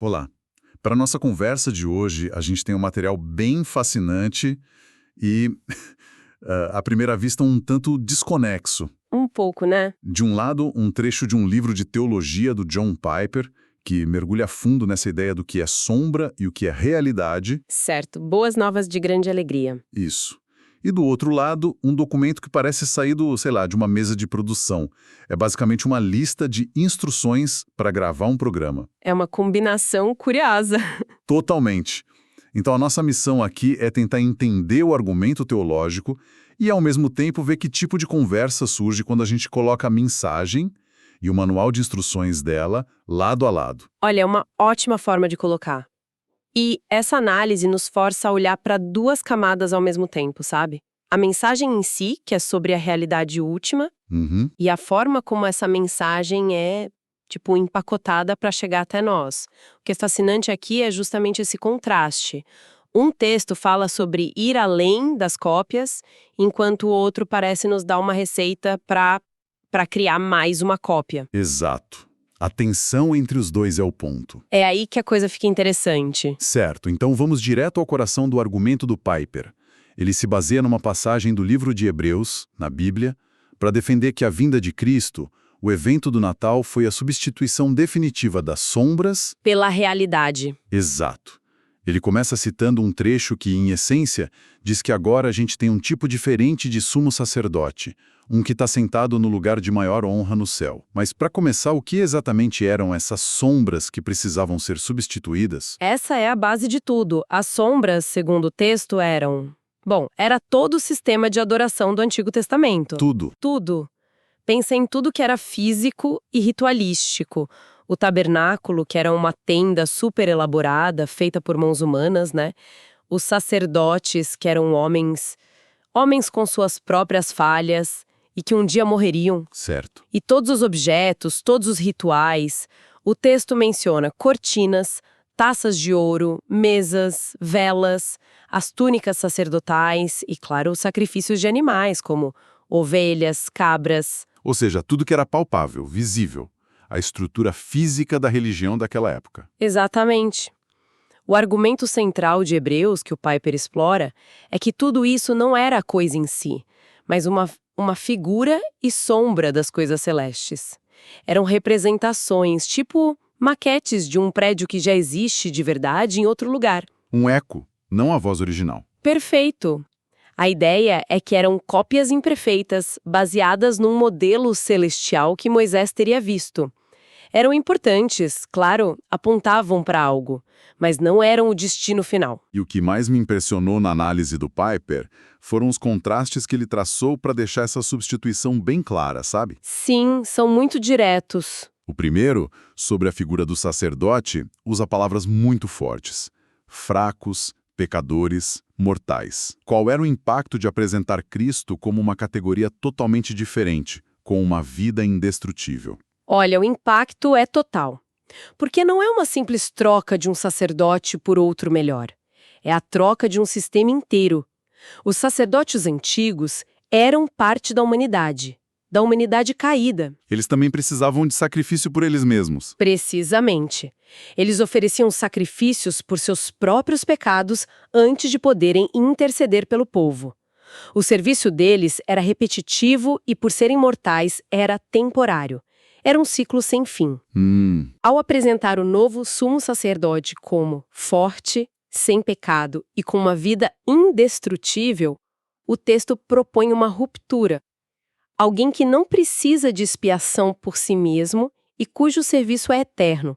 Olá. Para nossa conversa de hoje, a gente tem um material bem fascinante e, à primeira vista, um tanto desconexo. Um pouco, né? De um lado, um trecho de um livro de teologia do John Piper, que mergulha a fundo nessa ideia do que é sombra e o que é realidade. Certo. Boas novas de grande alegria. Isso. E do outro lado, um documento que parece saído, sei lá, de uma mesa de produção. É basicamente uma lista de instruções para gravar um programa. É uma combinação curiosa. Totalmente. Então a nossa missão aqui é tentar entender o argumento teológico e, ao mesmo tempo, ver que tipo de conversa surge quando a gente coloca a mensagem e o manual de instruções dela lado a lado. Olha, é uma ótima forma de colocar. E essa análise nos força a olhar para duas camadas ao mesmo tempo, sabe? A mensagem em si, que é sobre a realidade última, Uhum. e a forma como essa mensagem é, empacotada para chegar até nós. O que é fascinante aqui é justamente esse contraste. Um texto fala sobre ir além das cópias, enquanto o outro parece nos dar uma receita para criar mais uma cópia. Exato. A tensão entre os dois é o ponto. É aí que a coisa fica interessante. Certo, então vamos direto ao coração do argumento do Piper. Ele se baseia numa passagem do livro de Hebreus, na Bíblia, para defender que a vinda de Cristo, o evento do Natal, foi a substituição definitiva das sombras. Pela realidade. Exato. Ele começa citando um trecho que, em essência, diz que agora a gente tem um tipo diferente de sumo sacerdote, um que está sentado no lugar de maior honra no céu. Mas, para começar, o que exatamente eram essas sombras que precisavam ser substituídas? Essa é a base de tudo. As sombras, segundo o texto, eram... Bom, era todo o sistema de adoração do Antigo Testamento. Tudo. Tudo. Pensa em tudo que era físico e ritualístico. O tabernáculo, que era uma tenda super elaborada, feita por mãos humanas, né? Os sacerdotes, que eram homens com suas próprias falhas e que um dia morreriam. Certo. E todos os objetos, todos os rituais. O texto menciona cortinas, taças de ouro, mesas, velas, as túnicas sacerdotais e, claro, os sacrifícios de animais, como ovelhas, cabras. Ou seja, tudo que era palpável, visível. A estrutura física da religião daquela época. Exatamente. O argumento central de Hebreus, que o Piper explora, é que tudo isso não era a coisa em si, mas uma figura e sombra das coisas celestes. Eram representações, tipo maquetes de um prédio que já existe de verdade em outro lugar. Um eco, não a voz original. Perfeito! A ideia é que eram cópias imperfeitas, baseadas num modelo celestial que Moisés teria visto. Eram importantes, claro, apontavam para algo, mas não eram o destino final. E o que mais me impressionou na análise do Piper foram os contrastes que ele traçou para deixar essa substituição bem clara, sabe? Sim, são muito diretos. O primeiro, sobre a figura do sacerdote, usa palavras muito fortes. Fracos, pecadores, mortais. Qual era o impacto de apresentar Cristo como uma categoria totalmente diferente, com uma vida indestrutível? Olha, o impacto é total. Porque não é uma simples troca de um sacerdote por outro melhor. É a troca de um sistema inteiro. Os sacerdotes antigos eram parte da humanidade caída. Eles também precisavam de sacrifício por eles mesmos. Precisamente. Eles ofereciam sacrifícios por seus próprios pecados antes de poderem interceder pelo povo. O serviço deles era repetitivo e, por serem mortais, era temporário. Era um ciclo sem fim. Ao apresentar o novo sumo sacerdote como forte, sem pecado e com uma vida indestrutível, o texto propõe uma ruptura. Alguém que não precisa de expiação por si mesmo e cujo serviço é eterno.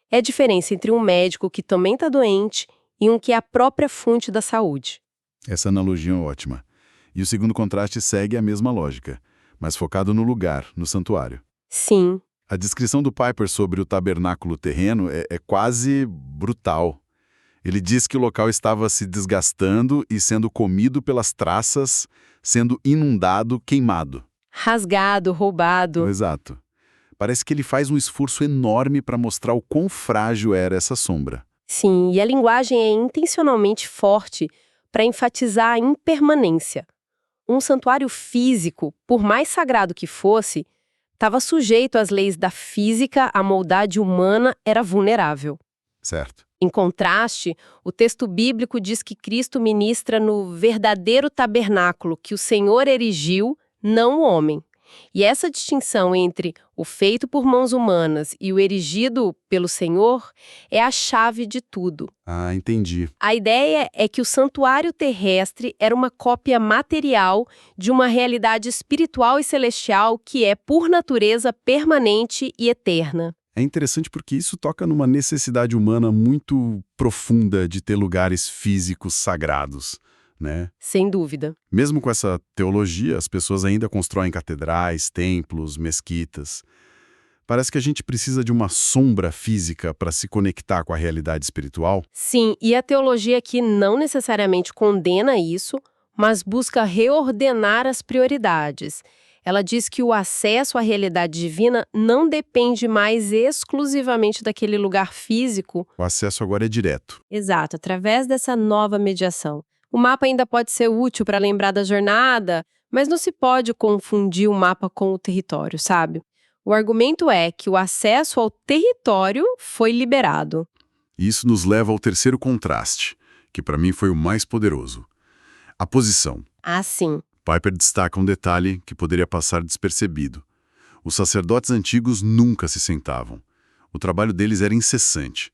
É a diferença entre um médico que também está doente e um que é a própria fonte da saúde. Essa analogia é ótima. E o segundo contraste segue a mesma lógica, mas focado no lugar, no santuário. Sim. A descrição do Piper sobre o tabernáculo terreno é quase brutal. Ele diz que o local estava se desgastando e sendo comido pelas traças, sendo inundado, queimado. Rasgado, roubado. Exato. Parece que ele faz um esforço enorme para mostrar o quão frágil era essa sombra. Sim, e a linguagem é intencionalmente forte para enfatizar a impermanência. Um santuário físico, por mais sagrado que fosse, estava sujeito às leis da física, a maldade humana era vulnerável. Certo. Em contraste, o texto bíblico diz que Cristo ministra no verdadeiro tabernáculo que o Senhor erigiu, não o homem. E essa distinção entre o feito por mãos humanas e o erigido pelo Senhor é a chave de tudo. Ah, entendi. A ideia é que o santuário terrestre era uma cópia material de uma realidade espiritual e celestial que é, por natureza, permanente e eterna. É interessante porque isso toca numa necessidade humana muito profunda de ter lugares físicos sagrados, né? Sem dúvida. Mesmo com essa teologia, as pessoas ainda constroem catedrais, templos, mesquitas. Parece que a gente precisa de uma sombra física para se conectar com a realidade espiritual. Sim, e a teologia aqui não necessariamente condena isso, mas busca reordenar as prioridades. Ela diz que o acesso à realidade divina não depende mais exclusivamente daquele lugar físico. O acesso agora é direto. Exato, através dessa nova mediação. O mapa ainda pode ser útil para lembrar da jornada, mas não se pode confundir o mapa com o território, sabe? O argumento é que o acesso ao território foi liberado. Isso nos leva ao terceiro contraste, que para mim foi o mais poderoso. A posição. Ah, sim. Piper destaca um detalhe que poderia passar despercebido. Os sacerdotes antigos nunca se sentavam. O trabalho deles era incessante.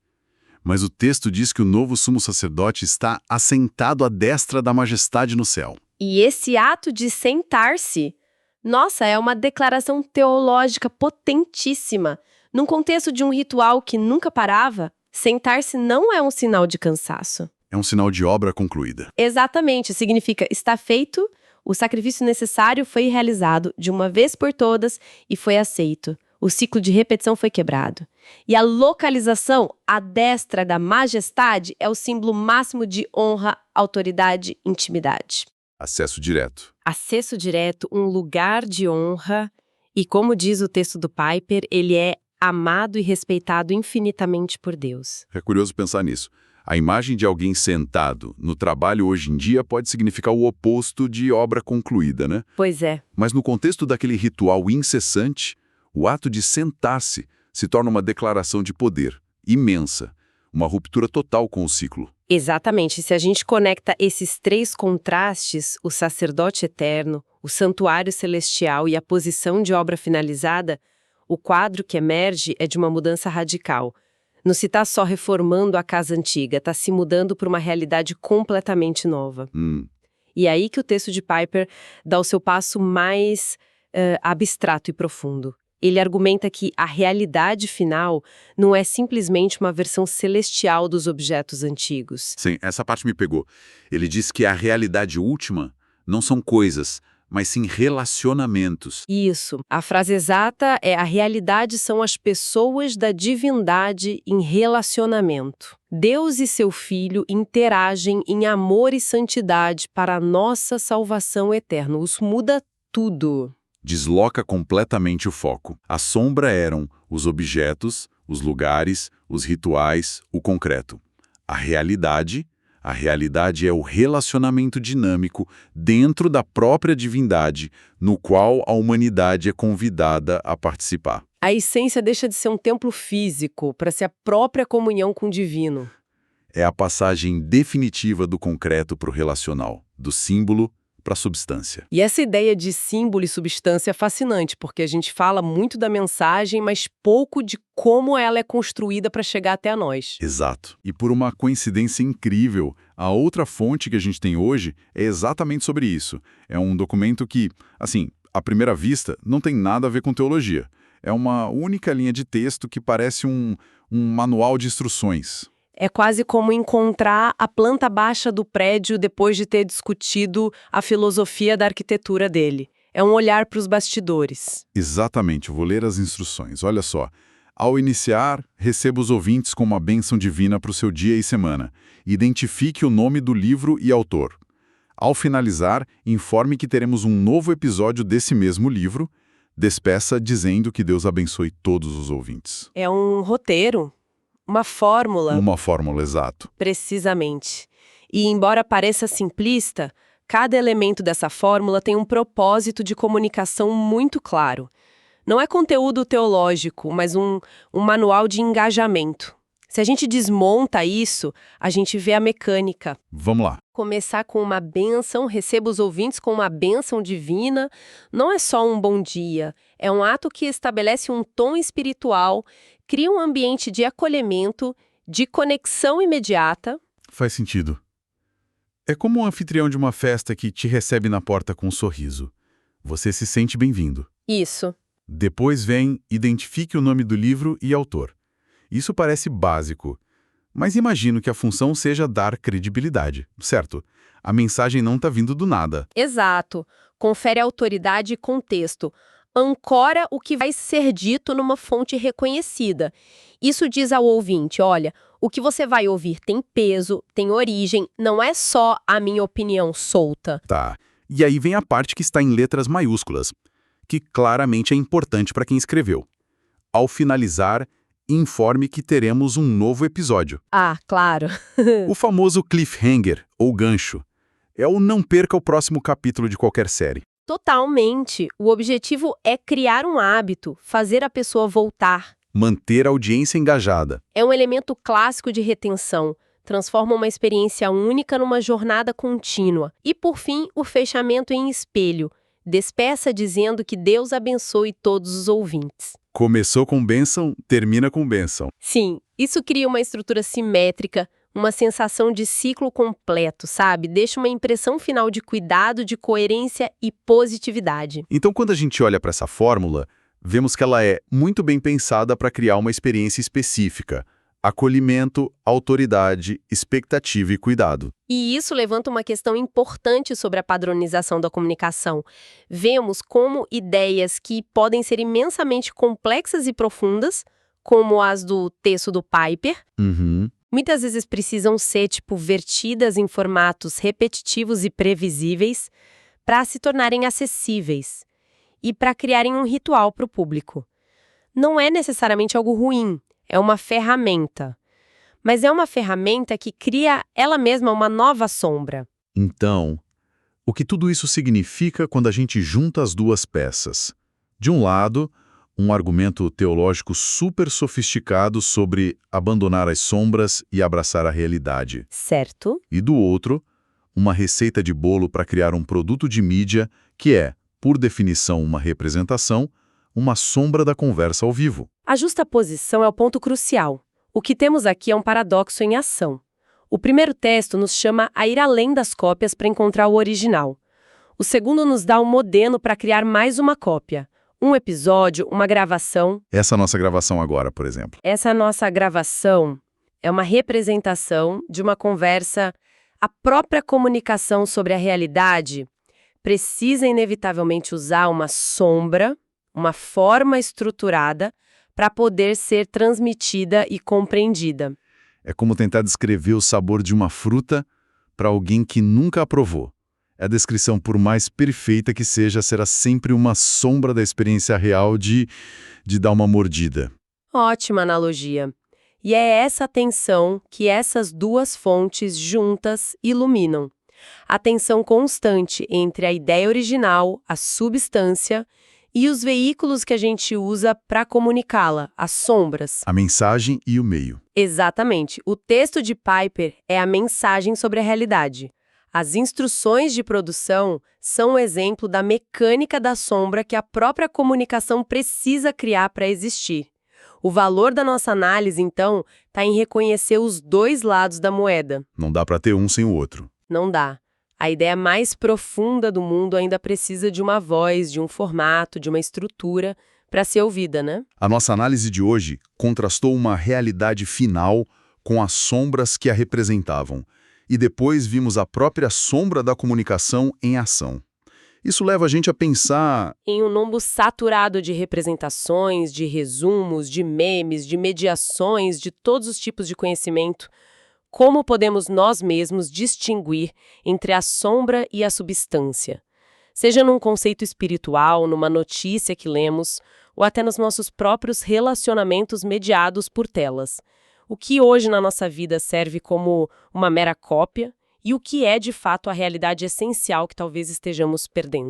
Mas o texto diz que o novo sumo sacerdote está assentado à destra da majestade no céu. E esse ato de sentar-se, nossa, é uma declaração teológica potentíssima. Num contexto de um ritual que nunca parava, sentar-se não é um sinal de cansaço. É um sinal de obra concluída. Exatamente, significa está feito, o sacrifício necessário foi realizado de uma vez por todas e foi aceito. O ciclo de repetição foi quebrado. E a localização à destra da majestade é o símbolo máximo de honra, autoridade, intimidade. Acesso direto. Acesso direto, um lugar de honra, e como diz o texto do Piper, ele é amado e respeitado infinitamente por Deus. É curioso pensar nisso. A imagem de alguém sentado no trabalho hoje em dia pode significar o oposto de obra concluída, né? Pois é. Mas no contexto daquele ritual incessante, o ato de sentar-se se torna uma declaração de poder imensa, uma ruptura total com o ciclo. Exatamente. Se a gente conecta esses três contrastes, o sacerdote eterno, o santuário celestial e a posição de obra finalizada, o quadro que emerge é de uma mudança radical. Não se está só reformando a casa antiga, está se mudando para uma realidade completamente nova. E é aí que o texto de Piper dá o seu passo mais abstrato e profundo. Ele argumenta que a realidade final não é simplesmente uma versão celestial dos objetos antigos. Sim, essa parte me pegou. Ele diz que a realidade última não são coisas, mas sim relacionamentos. Isso. A frase exata é: a realidade são as pessoas da divindade em relacionamento. Deus e seu Filho interagem em amor e santidade para a nossa salvação eterna. Isso muda tudo. Desloca completamente o foco. A sombra eram os objetos, os lugares, os rituais, o concreto. A realidade é o relacionamento dinâmico dentro da própria divindade, no qual a humanidade é convidada a participar. A essência deixa de ser um templo físico para ser a própria comunhão com o divino. É a passagem definitiva do concreto para o relacional, do símbolo para a substância. E essa ideia de símbolo e substância é fascinante, porque a gente fala muito da mensagem, mas pouco de como ela é construída para chegar até a nós. Exato. E por uma coincidência incrível, a outra fonte que a gente tem hoje é exatamente sobre isso. É um documento que, assim, à primeira vista, não tem nada a ver com teologia. É uma única linha de texto que parece um manual de instruções. É quase como encontrar a planta baixa do prédio depois de ter discutido a filosofia da arquitetura dele. É um olhar para os bastidores. Exatamente, eu vou ler as instruções. Olha só. Ao iniciar, receba os ouvintes com uma bênção divina para o seu dia e semana. Identifique o nome do livro e autor. Ao finalizar, informe que teremos um novo episódio desse mesmo livro. Despeça dizendo que Deus abençoe todos os ouvintes. É um roteiro. Uma fórmula. Uma fórmula, exato. Precisamente. E embora pareça simplista, cada elemento dessa fórmula tem um propósito de comunicação muito claro. Não é conteúdo teológico, mas um manual de engajamento. Se a gente desmonta isso, a gente vê a mecânica. Vamos lá. Começar com uma bênção, receba os ouvintes com uma bênção divina, não é só um bom dia, é um ato que estabelece um tom espiritual, cria um ambiente de acolhimento, de conexão imediata. Faz sentido. É como um anfitrião de uma festa que te recebe na porta com um sorriso. Você se sente bem-vindo. Isso. Depois vem, identifique o nome do livro e autor. Isso parece básico, mas imagino que a função seja dar credibilidade, certo? A mensagem não está vindo do nada. Exato. Confere autoridade e contexto. Ancora o que vai ser dito numa fonte reconhecida. Isso diz ao ouvinte, olha, o que você vai ouvir tem peso, tem origem, não é só a minha opinião solta. Tá. E aí vem a parte que está em letras maiúsculas, que claramente é importante para quem escreveu. Ao finalizar, informe que teremos um novo episódio. Ah, claro. O famoso cliffhanger, ou gancho, é o não perca o próximo capítulo de qualquer série. Totalmente. O objetivo é criar um hábito, fazer a pessoa voltar. Manter a audiência engajada. É um elemento clássico de retenção. Transforma uma experiência única numa jornada contínua. E, por fim, o fechamento em espelho. Despeça dizendo que Deus abençoe todos os ouvintes. Começou com bênção, termina com bênção. Sim, isso cria uma estrutura simétrica, uma sensação de ciclo completo, sabe? Deixa uma impressão final de cuidado, de coerência e positividade. Então, quando a gente olha para essa fórmula, vemos que ela é muito bem pensada para criar uma experiência específica. Acolhimento, autoridade, expectativa e cuidado. E isso levanta uma questão importante sobre a padronização da comunicação. Vemos como ideias que podem ser imensamente complexas e profundas, como as do texto do Piper, muitas vezes precisam ser, vertidas em formatos repetitivos e previsíveis para se tornarem acessíveis e para criarem um ritual para o público. Não é necessariamente algo ruim. É uma ferramenta. Mas é uma ferramenta que cria ela mesma uma nova sombra. Então, o que tudo isso significa quando a gente junta as duas peças? De um lado, um argumento teológico super sofisticado sobre abandonar as sombras e abraçar a realidade. Certo? E do outro, uma receita de bolo para criar um produto de mídia que é, por definição, uma representação, uma sombra da conversa ao vivo. A justaposição é o ponto crucial. O que temos aqui é um paradoxo em ação. O primeiro texto nos chama a ir além das cópias para encontrar o original. O segundo nos dá um modelo para criar mais uma cópia. Um episódio, uma gravação. Essa nossa gravação agora, por exemplo. Essa nossa gravação é uma representação de uma conversa. A própria comunicação sobre a realidade precisa inevitavelmente usar uma sombra, uma forma estruturada, para poder ser transmitida e compreendida. É como tentar descrever o sabor de uma fruta para alguém que nunca a provou. A descrição, por mais perfeita que seja, será sempre uma sombra da experiência real de dar uma mordida. Ótima analogia. E é essa tensão que essas duas fontes juntas iluminam. A tensão constante entre a ideia original, a substância, e os veículos que a gente usa para comunicá-la, as sombras. A mensagem e o meio. Exatamente. O texto de Piper é a mensagem sobre a realidade. As instruções de produção são um exemplo da mecânica da sombra que a própria comunicação precisa criar para existir. O valor da nossa análise, então, está em reconhecer os dois lados da moeda. Não dá para ter um sem o outro. Não dá. A ideia mais profunda do mundo ainda precisa de uma voz, de um formato, de uma estrutura para ser ouvida, né? A nossa análise de hoje contrastou uma realidade final com as sombras que a representavam. E depois vimos a própria sombra da comunicação em ação. Isso leva a gente a pensar em um nombo saturado de representações, de resumos, de memes, de mediações, de todos os tipos de conhecimento. Como podemos nós mesmos distinguir entre a sombra e a substância? Seja num conceito espiritual, numa notícia que lemos, ou até nos nossos próprios relacionamentos mediados por telas. O que hoje na nossa vida serve como uma mera cópia e o que é de fato a realidade essencial que talvez estejamos perdendo.